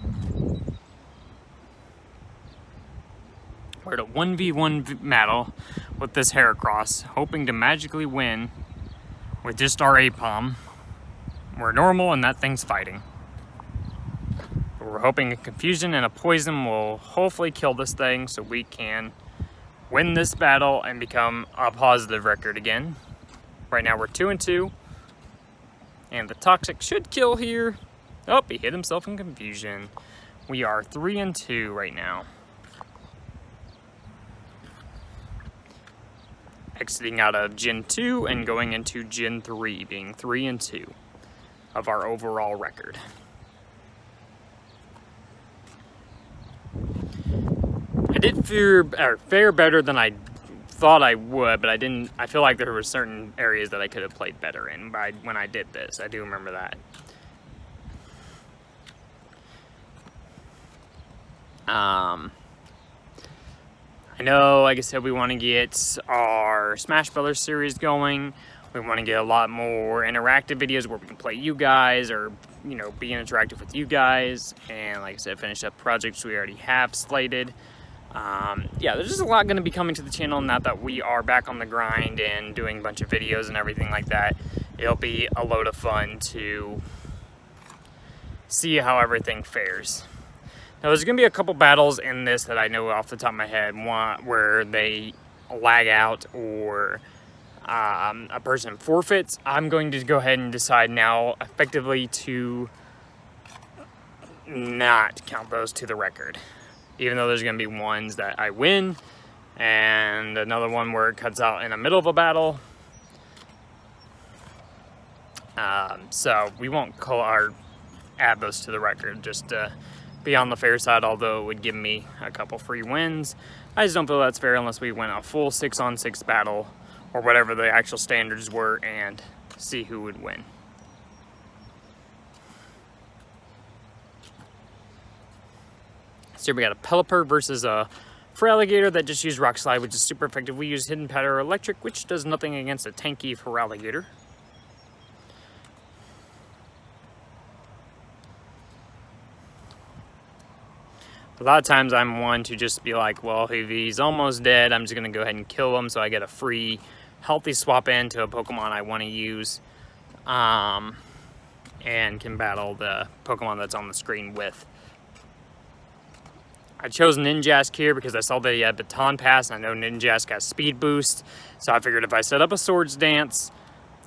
We're at a 1v1 battle with this Heracross, hoping to magically win with just our Aipom. We're normal and that thing's fighting. We're hoping a confusion and a poison will hopefully kill this thing so we can win this battle and become a positive record again. Right now we're 2-2. And the Toxic should kill here. Oh, he hit himself in confusion. We are 3-2 right now. Exiting out of Gen 2 and going into Gen 3, being 3-2 of our overall record. I did fare better than I thought I would, but I feel like there were certain areas that I could have played better in when I did this. I do remember that. I know, like I said, we want to get our Smash Brothers series going. We want to get a lot more interactive videos where we can play you guys, or, you know, be interactive with you guys. And like I said, finish up projects we already have slated. Yeah, there's just a lot going to be coming to the channel now that we are back on the grind and doing a bunch of videos and everything like that. It'll be a load of fun to see how everything fares. Now, there's going to be a couple battles in this that I know off the top of my head, one where they lag out or a person forfeits. I'm going to go ahead and decide now effectively to not count those to the record. Even though there's going to be ones that I win and another one where it cuts out in the middle of a battle. So we won't add those to the record, just to be on the fair side, although it would give me a couple free wins. I just don't feel that's fair unless we win a full 6-on-6 battle or whatever the actual standards were and see who would win. So here we got a Pelipper versus a Feraligatr that just used Rock Slide, which is super effective. We use Hidden Powder Electric, which does nothing against a tanky Feraligatr. A lot of times I'm one to just be like, well, if he's almost dead, I'm just going to go ahead and kill him so I get a free healthy swap in to a Pokemon I want to use, and can battle the Pokemon that's on the screen with. I chose Ninjask here because I saw that he had Baton Pass, and I know Ninjask has Speed Boost, so I figured if I set up a Swords Dance,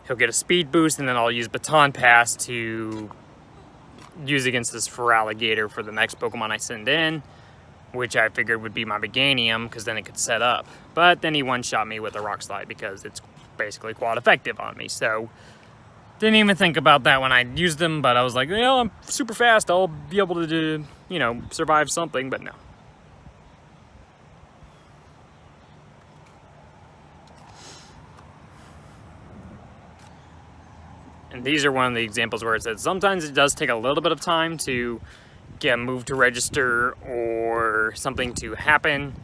he'll get a Speed Boost, and then I'll use Baton Pass to use against this Feraligatr for the next Pokemon I send in, which I figured would be my Meganium, because then it could set up. But then he one-shot me with a Rock Slide because it's basically quad effective on me, so didn't even think about that when I used them, but I was like, well, I'm super fast, I'll be able to do, you know, survive something, but no. And these are one of the examples where it says sometimes it does take a little bit of time to get a move to register or something to happen.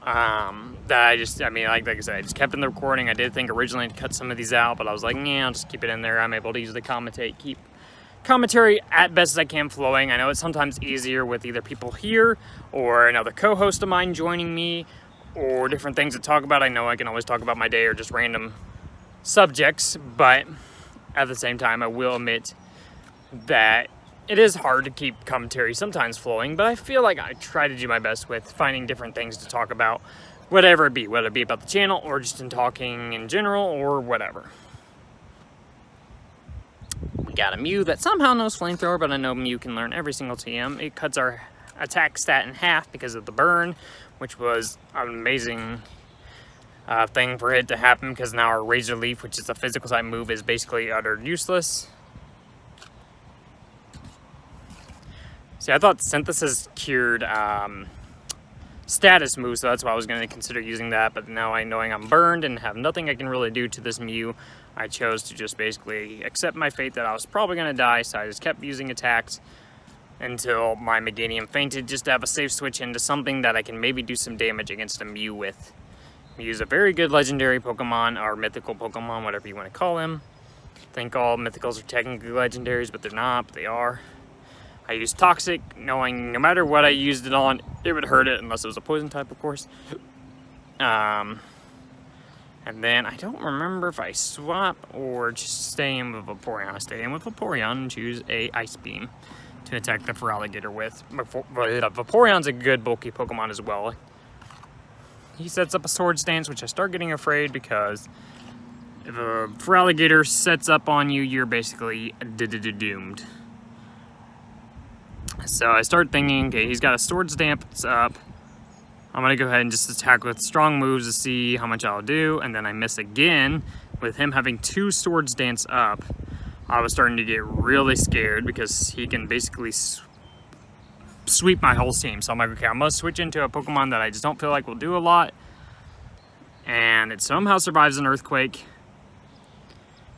That like I said, I just kept in the recording. I did think originally to cut some of these out, but I was like, yeah, I'll just keep it in there. I'm able to easily keep commentary at best as I can flowing. I know it's sometimes easier with either people here or another co-host of mine joining me or different things to talk about. I know I can always talk about my day or just random subjects, but at the same time, I will admit that it is hard to keep commentary sometimes flowing, but I feel like I try to do my best with finding different things to talk about, whatever it be, whether it be about the channel or just in talking in general or whatever. We got a Mew that somehow knows Flamethrower, but I know Mew can learn every single TM. It cuts our attack stat in half because of the burn, which was an amazing thing for it to happen, because now our Razor Leaf, which is a physical type move, is basically uttered useless. See, I thought Synthesis cured status moves, so that's why I was going to consider using that, but now knowing I'm burned and have nothing I can really do to this Mew, I chose to just basically accept my fate that I was probably going to die, so I just kept using attacks until my Meganium fainted, just to have a safe switch into something that I can maybe do some damage against a Mew with. Mew's a very good legendary Pokemon, or mythical Pokemon, whatever you want to call them. I think all mythicals are technically legendaries, but they're not, but they are. I used Toxic, knowing no matter what I used it on, it would hurt it, unless it was a poison type, of course. And then, I don't remember if I swap or just stay in with Vaporeon. I stay in with Vaporeon and choose a Ice Beam to attack the Feraligatr with. Vaporeon's a good bulky Pokemon as well. He sets up a Swords Dance, which I start getting afraid, because if a Feraligatr sets up on you, you're basically doomed. So I start thinking, okay, he's got a Swords Dance up. I'm going to go ahead and just attack with strong moves to see how much I'll do. And then I miss again. With him having 2 Swords Dance up, I was starting to get really scared, because he can basically sweep my whole team. So I'm like, okay, I must switch into a Pokemon that I just don't feel like will do a lot. And it somehow survives an Earthquake.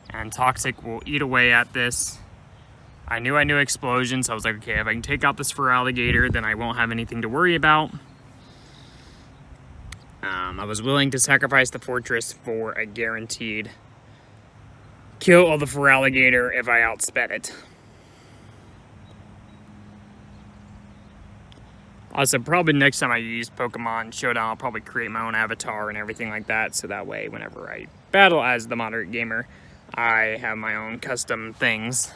And Toxic will eat away at this. I knew Explosion, so I was like, okay, if I can take out this Feraligatr, then I won't have anything to worry about. I was willing to sacrifice the Fortress for a guaranteed kill of the Feraligatr if I outsped it. Also, probably next time I use Pokemon Showdown, I'll probably create my own avatar and everything like that, so that way, whenever I battle as the moderate gamer, I have my own custom things.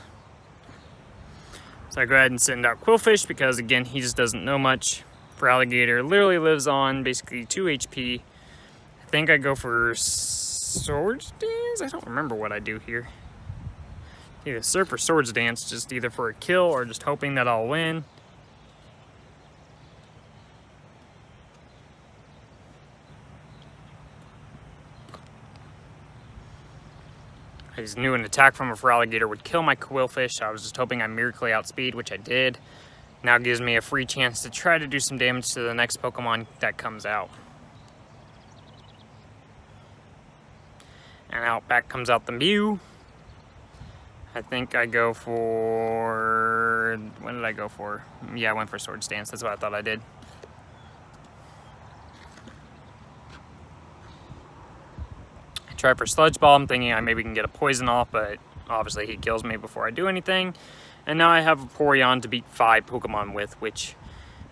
So I go ahead and send out Qwilfish, because again, he just doesn't know much. Feraligatr literally lives on basically 2 HP. I think I go for Swords Dance? I don't remember what I do here. Either Surf or Swords Dance, just either for a kill or just hoping that I'll win. I just knew an attack from a Feraligatr would kill my Qwilfish. I was just hoping I miraculously outspeed, which I did. Now gives me a free chance to try to do some damage to the next Pokemon that comes out. And back comes out the Mew. I think I go for... What did I go for? Yeah, I went for Swords Dance. That's what I thought I did. I tried for Sludge Ball. I'm thinking I maybe can get a poison off, but obviously he kills me before I do anything. And now I have a Vaporeon to beat 5 Pokemon with, which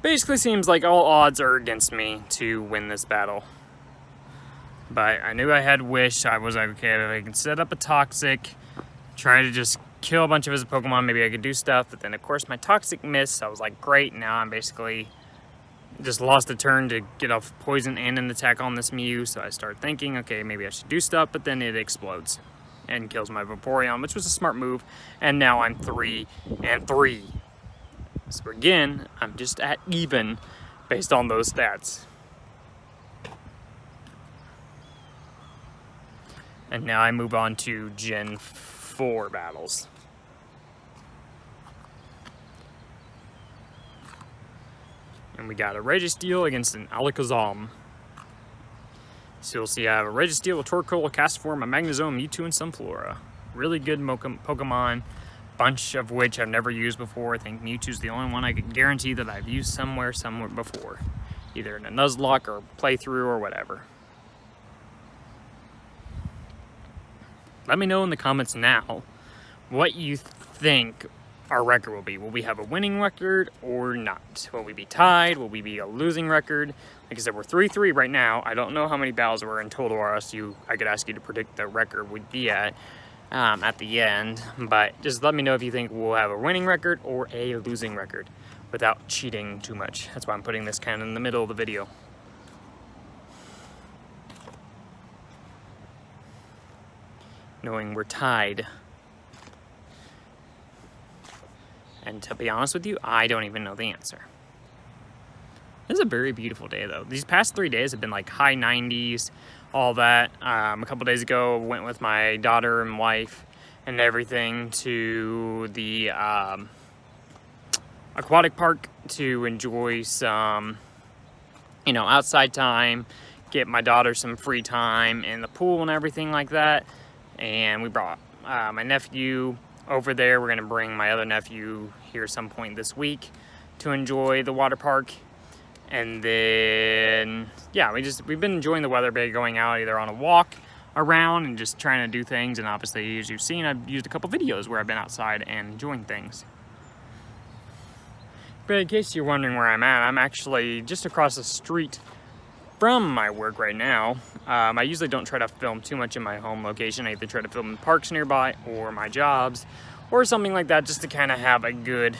basically seems like all odds are against me to win this battle. But I knew I had Wish. I was like, okay, if I can set up a Toxic, try to just kill a bunch of his Pokemon, maybe I could do stuff. But then, of course, my Toxic missed. So I was like, great, now I'm basically just lost a turn to get off poison and an attack on this Mew. So I started thinking, okay, maybe I should do stuff, but then it explodes and kills my Vaporeon, which was a smart move. And now I'm 3-3. So again, I'm just at even based on those stats. And now I move on to Gen 4 battles. And we got a Registeel against an Alakazam. So you'll see I have a Registeel, a Torkoal, a Castform, a Magnezone, Mewtwo, and Sunflora. really good Pokemon, bunch of which I've never used before. I think Mewtwo's the only one I can guarantee that I've used somewhere before, either in a Nuzlocke or playthrough or whatever. Let me know in the comments now what you think our record will be. Will we have a winning record or not? Will we be tied? Will we be a losing record? Like I said, we're 3-3 right now. I don't know how many battles we're in total, or else I could ask you to predict the record we'd be at the end. But just let me know if you think we'll have a winning record or a losing record without cheating too much. That's why I'm putting this kind of in the middle of the video. Knowing we're tied. And to be honest with you, I don't even know the answer. This is a very beautiful day though. These past 3 days have been like high 90s, all that. A couple days ago, went with my daughter and wife and everything to the aquatic park to enjoy some, outside time, get my daughter some free time in the pool and everything like that. And we brought my nephew over there. We're gonna bring my other nephew here some point this week to enjoy the water park. And then, yeah, we've been enjoying the weather, by going out either on a walk around and just trying to do things. And obviously, as you've seen, I've used a couple videos where I've been outside and enjoying things. But in case you're wondering where I'm at, I'm actually just across the street from my work right now. I usually don't try to film too much in my home location. I either try to film in parks nearby or my jobs or something like that, just to kind of have a good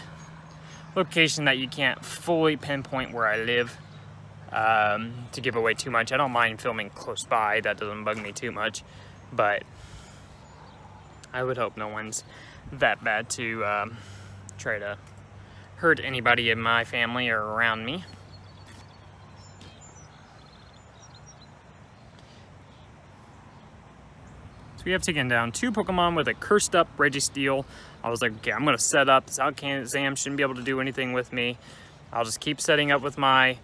location that you can't fully pinpoint where I live, to give away too much. I don't mind filming close by. That doesn't bug me too much, but I would hope no one's that bad to try to hurt anybody in my family or around me. We have taken down 2 Pokemon with a cursed up Registeel. I was like, okay, I'm gonna set up. This Alakazam shouldn't be able to do anything with me. I'll just keep setting up with my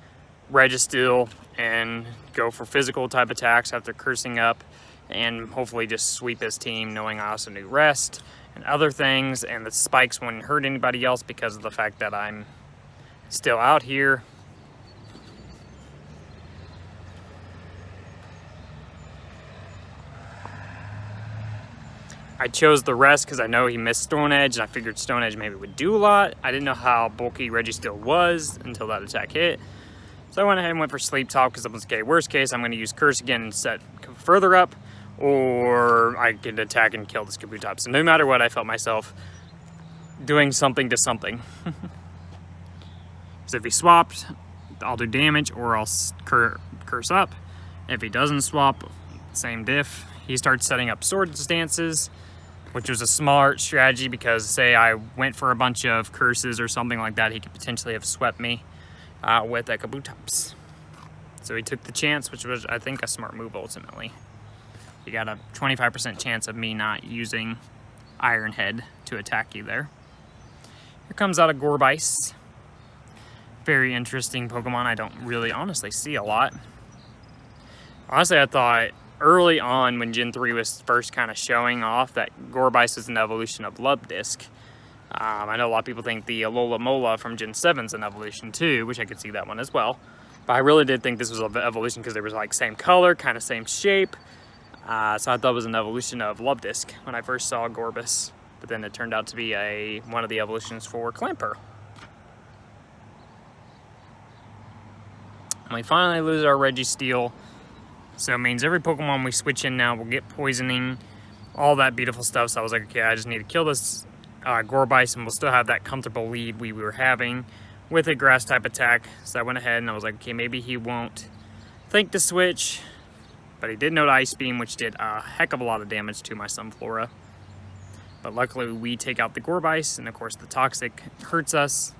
Registeel and go for physical type attacks after cursing up, and hopefully just sweep his team, knowing I also knew rest and other things, and the spikes wouldn't hurt anybody else because of the fact that I'm still out here. I chose the rest because I know he missed Stone Edge, and I figured Stone Edge maybe would do a lot. I didn't know how bulky Registeel was until that attack hit. So I went ahead and went for Sleep Talk because I was, okay, worst case, I'm going to use Curse again and set further up, or I could attack and kill this Kabutops. So no matter what, I felt myself doing something to something. So if he swapped, I'll do damage, or I'll curse up. If he doesn't swap, same diff. He starts setting up sword stances, which was a smart strategy because, say I went for a bunch of curses or something like that, he could potentially have swept me with a Kabutops. So he took the chance, which was, I think, a smart move ultimately. You got a 25% chance of me not using Iron Head to attack you there. Here comes out a Gourbice. Very interesting Pokemon I don't really honestly see a lot. Honestly, I thought early on when Gen 3 was first kind of showing off that Gourbice is an evolution of Lubdisk. I know a lot of people think the Alola Mola from Gen 7 is an evolution too, which I could see that one as well. But I really did think this was an evolution because they were like same color, kind of same shape. So I thought it was an evolution of Lubdisk when I first saw Gourbice. But then it turned out to be one of the evolutions for Clamperl. And we finally lose our Registeel. So it means every Pokemon we switch in now will get poisoning, all that beautiful stuff. So I was like, okay, I just need to kill this Gourbice and we'll still have that comfortable lead we were having with a grass type attack. So I went ahead and I was like, okay, maybe he won't think to switch, but he did note Ice Beam, which did a heck of a lot of damage to my Sunflora. But luckily we take out the Gourbice, and of course the Toxic hurts us.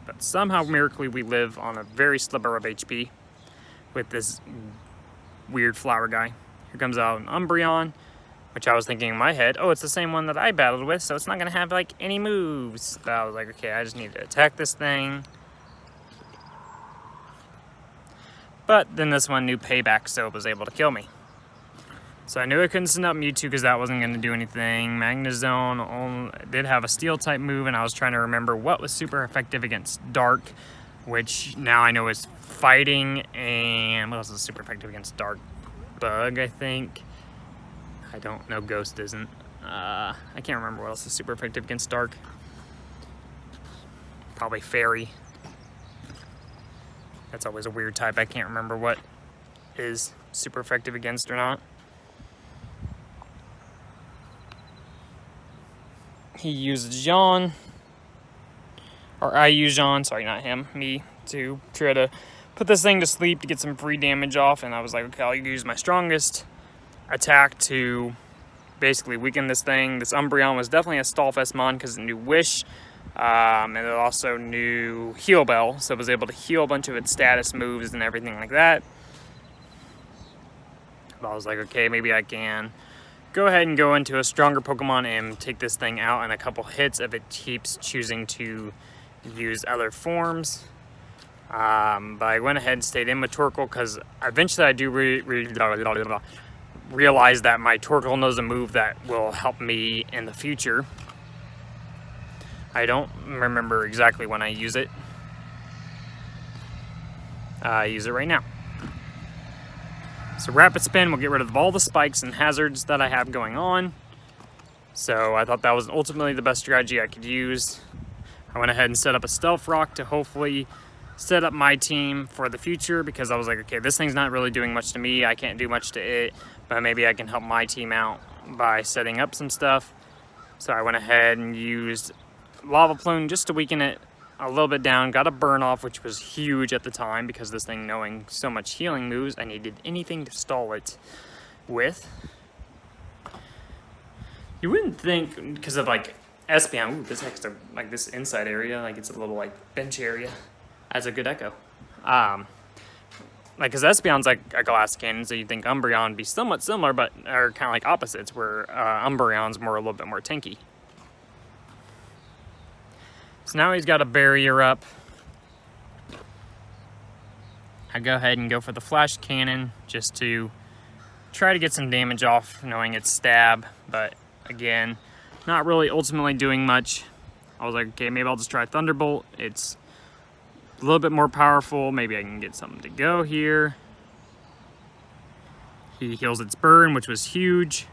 But somehow, miraculously, we live on a very sliver of HP with this weird flower guy. Here comes out an Umbreon, which I was thinking in my head, oh, it's the same one that I battled with, so it's not going to have, like, any moves. But I was like, okay, I just need to attack this thing. But then this one knew payback, so it was able to kill me. So I knew I couldn't send out Mewtwo because that wasn't going to do anything. Magnezone did have a steel type move, and I was trying to remember what was super effective against Dark, which now I know is fighting, and what else is super effective against Dark? Bug, I think. I don't know, Ghost isn't. I can't remember what else is super effective against Dark. Probably Fairy. That's always a weird type. I can't remember what is super effective against or not. He uses Yawn, or I use Yawn, sorry, not him, me, to try to put this thing to sleep to get some free damage off, and I was like, okay, I'll use my strongest attack to basically weaken this thing. This Umbreon was definitely a Stallfest mon because it knew Wish, and it also knew Heal Bell, so it was able to heal a bunch of its status moves and everything like that. But I was like, okay, maybe I can go ahead and go into a stronger Pokemon and take this thing out in a couple hits if it keeps choosing to use other forms. But I went ahead and stayed in with Torkoal because eventually I do realize that my Torkoal knows a move that will help me in the future. I don't remember exactly when I use it. I use it right now. So Rapid Spin will get rid of all the spikes and hazards that I have going on. So I thought that was ultimately the best strategy I could use. I went ahead and set up a Stealth Rock to hopefully set up my team for the future, because I was like, okay, this thing's not really doing much to me. I can't do much to it, but maybe I can help my team out by setting up some stuff. So I went ahead and used Lava Plume just to weaken it a little bit down. Got a burn off, which was huge at the time because this thing knowing so much healing moves, I needed anything to stall it with. You wouldn't think, because of like Espeon, ooh, this extra, like this inside area, like it's a little like bench area, has a good echo. Like, because Espeon's like a glass cannon, so you'd think Umbreon would be somewhat similar, but are kind of like opposites, where Umbreon's a little bit more tanky. So now he's got a barrier up. I go ahead and go for the Flash Cannon just to try to get some damage off, knowing it's stab, but again, not really ultimately doing much. I was like, okay, maybe I'll just try Thunderbolt. It's a little bit more powerful. Maybe I can get something to go here. He heals its burn, which was huge.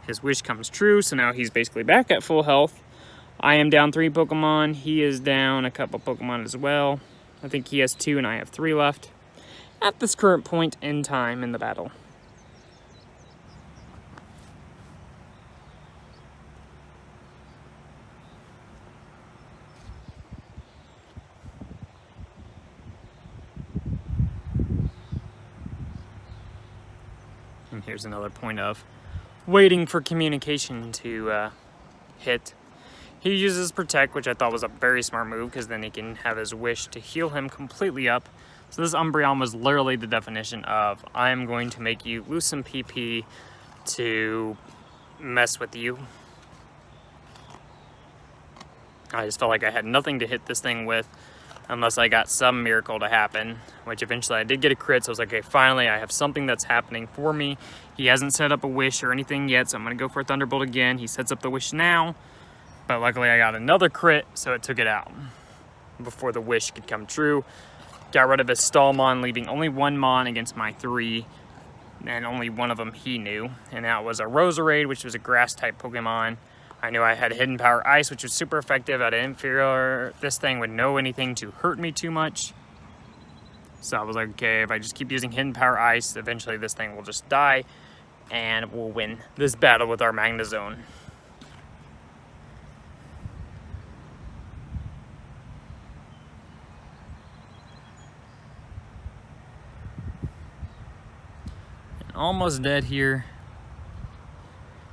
His wish comes true, so now he's basically back at full health. I am down 3 Pokemon. He is down a couple Pokemon as well. I think he has 2 and I have 3 left at this current point in time in the battle. And here's another point of waiting for communication to hit. He uses Protect, which I thought was a very smart move, because then he can have his wish to heal him completely up. So this Umbreon was literally the definition of, I am going to make you lose some PP to mess with you. I just felt like I had nothing to hit this thing with unless I got some miracle to happen, which eventually I did get a crit, so I was like, okay, finally I have something that's happening for me. He hasn't set up a wish or anything yet, so I'm going to go for a Thunderbolt again. He sets up the wish now. But luckily I got another crit, so it took it out before the wish could come true. Got rid of his Stallmon, leaving only 1 Mon against my 3, and only one of them he knew. And that was a Roserade, which was a grass-type Pokemon. I knew I had Hidden Power Ice, which was super effective. I didn't figure this thing would know anything to hurt me too much. So I was like, okay, if I just keep using Hidden Power Ice, eventually this thing will just die, and we'll win this battle with our Magnezone. Almost dead here.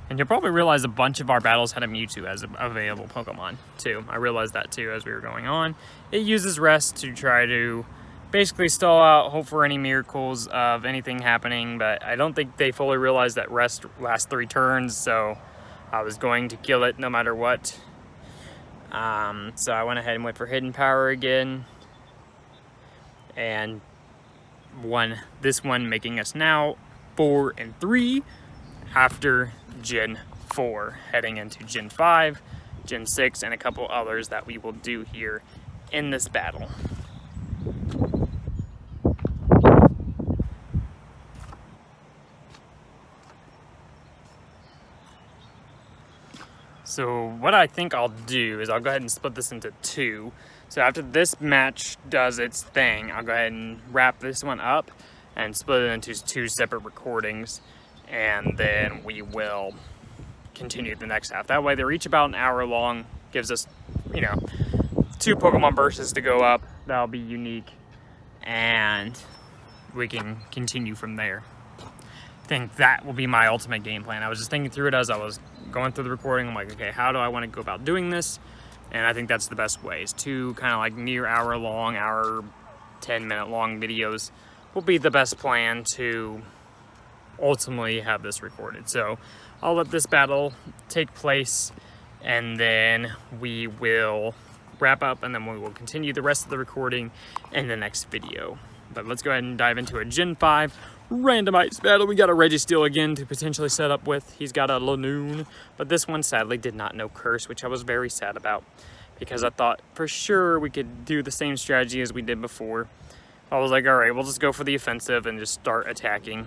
And you'll probably realize a bunch of our battles had a Mewtwo as an available Pokemon too. I realized that too as we were going on. It uses Rest to try to basically stall out, hope for any miracles of anything happening, but I don't think they fully realized that Rest lasts 3 turns, so I was going to kill it no matter what. So I went ahead and went for Hidden Power again, and won this one, making us now 4 and 3 after Gen 4, heading into Gen 5, Gen 6, and a couple others that we will do here in this battle. So what I think I'll do is I'll go ahead and split this into 2. So after this match does its thing, I'll go ahead and wrap this one up and split it into 2 separate recordings, and then we will continue the next half. That way they're each about an hour long, gives us, 2 Pokemon bursts to go up. That'll be unique, and we can continue from there. I think that will be my ultimate game plan. I was just thinking through it as I was going through the recording. I'm like, okay, how do I want to go about doing this? And I think that's the best way, is 2 kind of like near hour long, 10-minute long videos will be the best plan to ultimately have this recorded. So I'll let this battle take place, and then we will wrap up, and then we will continue the rest of the recording in the next video. But let's go ahead and dive into a Gen 5 randomized battle. We got a Registeel again to potentially set up with. He's got a Lanoon, but this one sadly did not know Curse, which I was very sad about, because I thought for sure we could do the same strategy as we did before. I was like, all right, we'll just go for the offensive and just start attacking.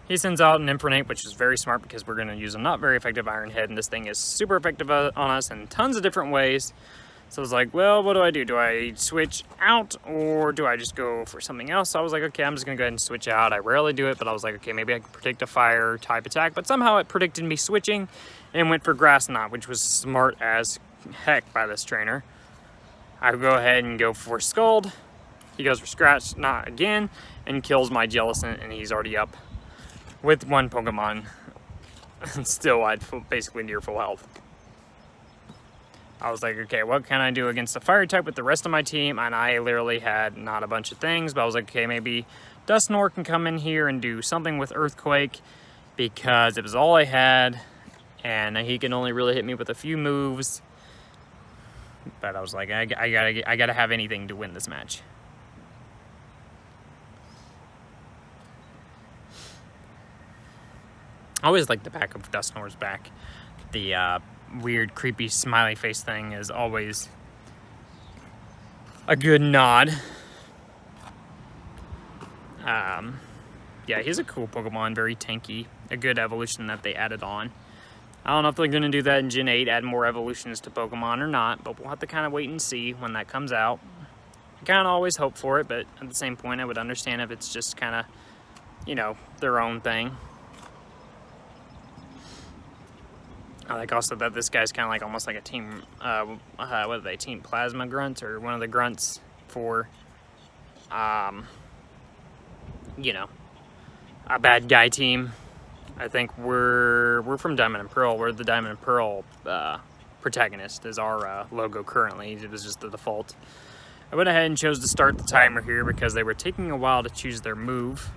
He sends out an Infernape, which is very smart because we're going to use a not very effective Iron Head, and this thing is super effective on us in tons of different ways. So I was like, well, what do? Do I switch out, or do I just go for something else? So I was like, okay, I'm just going to go ahead and switch out. I rarely do it, but I was like, okay, maybe I can predict a fire type attack. But somehow it predicted me switching and went for Grass Knot, which was smart as heck by this trainer. I go ahead and go for Scald. He goes for Scratch Knot again and kills my Jellicent, and he's already up with 1 Pokemon. And still at basically near full health. I was like, okay, what can I do against the fire type with the rest of my team? And I literally had not a bunch of things, but I was like, okay, maybe Dusknoir can come in here and do something with Earthquake, because it was all I had, and he can only really hit me with a few moves. But I was like, I gotta have anything to win this match. I always like the back of Dusknoir's back. The weird, creepy, smiley face thing is always a good nod. Yeah, he's a cool Pokemon, very tanky. A good evolution that they added on. I don't know if they're going to do that in Gen 8, add more evolutions to Pokemon or not, but we'll have to kind of wait and see when that comes out. I kind of always hope for it, but at the same point, I would understand if it's just kind of, their own thing. I like also that this guy's kind of like almost like a team, what are they, Team Plasma Grunt, or one of the grunts for, a bad guy team. I think we're from Diamond and Pearl. We're the Diamond and Pearl protagonist is our logo currently. It was just the default. I went ahead and chose to start the timer here because they were taking a while to choose their move.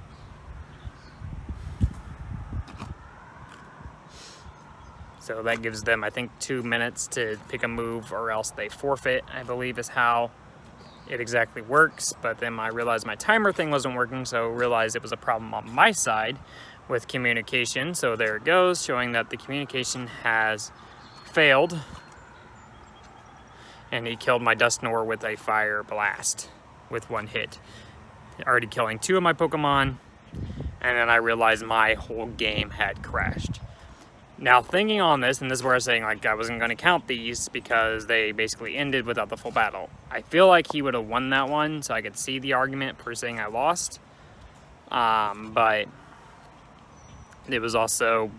So that gives them, I think, 2 minutes to pick a move, or else they forfeit, I believe is how it exactly works. But then I realized my timer thing wasn't working, so realized it was a problem on my side with communication. So there it goes, showing that the communication has failed. And he killed my Dusknoir with a Fire Blast with 1 hit. Already killing 2 of my Pokemon. And then I realized my whole game had crashed. Now, thinking on this, and this is where I was saying like I wasn't going to count these because they basically ended without the full battle. I feel like he would have won that one, so I could see the argument for saying I lost. But it was also,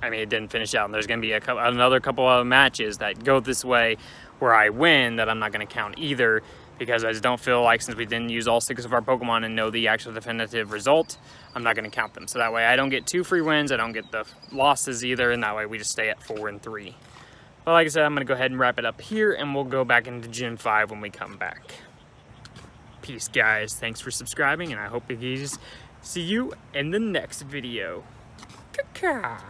it didn't finish out. And there's going to be another couple of matches that go this way where I win that I'm not going to count either, because I just don't feel like, since we didn't use all 6 of our Pokemon and know the actual definitive result, I'm not going to count them. So that way I don't get 2 free wins, I don't get the losses either, and that way we just stay at 4 and 3. But like I said, I'm going to go ahead and wrap it up here, and we'll go back into Gen 5 when we come back. Peace, guys. Thanks for subscribing, and I hope to see you in the next video. Caca.